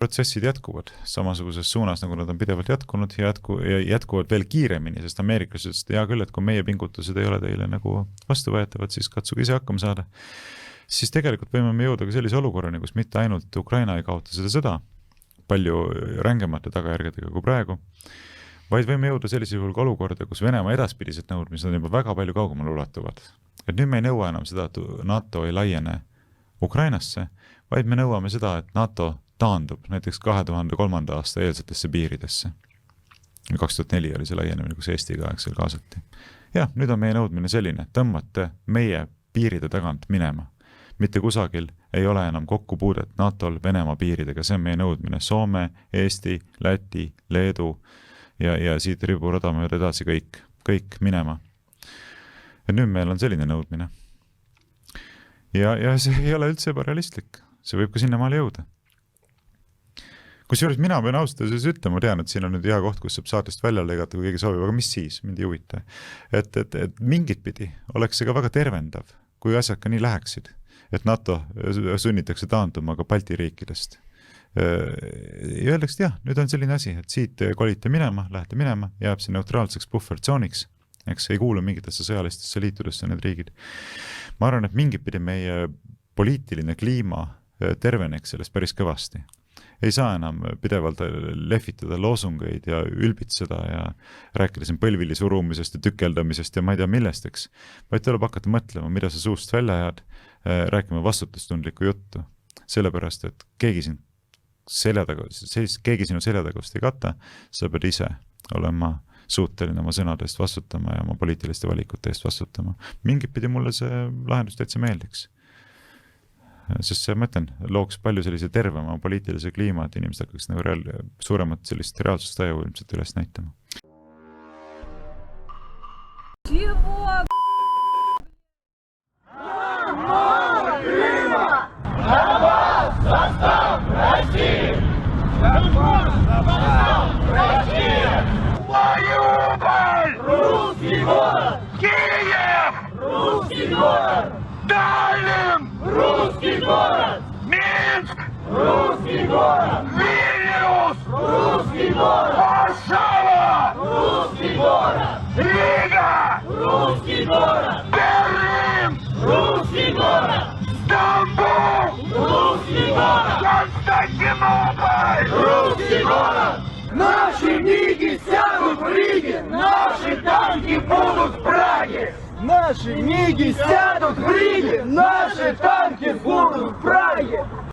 protsessid jätkuvad samasuguses suunas, nagu nad on pidevalt jätkunud ja jätkuvad veel kiiremini, sest ameeriklased ütlesid, hea küll, et kui meie pingutused ei ole teile nagu vastuvõetavad, siis katsuge ise hakkama saada. Siis tegelikult võime me jõuda ka sellise olukorrani, kus mitte ainult Ukraina ei kaota seda sõda palju rängemate tagajärgedega kui praegu, vaid võime jõuda sellisel juhul ka olukorda, kus Venemaa edaspidised nõudmised on juba väga palju kaugemale ulatuvad. Et nüüd me ei nõua enam seda, et NATO ei laiene Ukrainasse, vaid me nõuame seda, et NATO taandub näiteks 2003. aasta eelsetesse piiridesse. 2004 oli see laienemine, kus Eesti ka aegsel kaasati. Ja, nüüd on meie nõudmine selline, tõmmate meie piiride tagant minema. Mitte kusagil ei ole enam kokkupuudet NATO-l Venemaa piiridega, see on meie nõudmine. Soome, Eesti, Läti, Leedu ja siit riburada mööda edasi kõik minema. Ja nüüd meil on selline nõudmine. Ja see ei ole üldse ebarealistlik. See võib ka sinna maale jõuda. Kusjuures mina pean austada ütlema, tean, et siin on nüüd hea koht, kus saab saatest välja lõigata, kui keegi soovib, aga mis siis, mind ei huvita. Et mingit pidi oleks see ka väga tervendav, kui asjad ka nii läheksid, et NATO sunnitakse taanduma ka Balti riikidest. Ja öeldakse, jah, nüüd on selline asi, et siit kolite minema, lähete minema, jääb see neutraalseks buffertsooniks, eks ei kuulu mingitesse sõjalistesse liitudesse need riigid. Ma arvan, et mingit pidi meie poliitiline kliima terveneks sellest päris kõvasti. Ei saa enam pidevalt lehvitada loosungeid ja ülbitseda ja rääkida siin põlvili surumisest ja tükeldamisest ja ma ei tea millesteks, vaid tuleb hakata mõtlema, mida sa suust välja jääd, rääkima vastutustundlikku juttu. Sellepärast, et keegi sinu selja tagast ei kata, sa pead ise olema suuteline oma sõnadest vastutama ja oma poliitiliste valikute eest vastutama. Mingit pidi mulle see lahendus täitsa meeldiks. Sest see, ma ütlen, looks palju sellise tervema poliitilise kliima, et inimesed hakkaks nagu suuremat sellist reaalsust taju ilmselt üles näitama. Русский город! Киев! Русский город! Таллин! Русский город! Минск! Русский город! Вильнюс! Русский город! Варшава! Русский город! Рига! Русский город! Берлин! Русский город! Стамбул! Русский город! Константинополь! Русский город! Наши МиГи сядут в Риге! Наши танки будут в Праге! Наши МиГи сядут в Риге! Наши танки будут в Праге!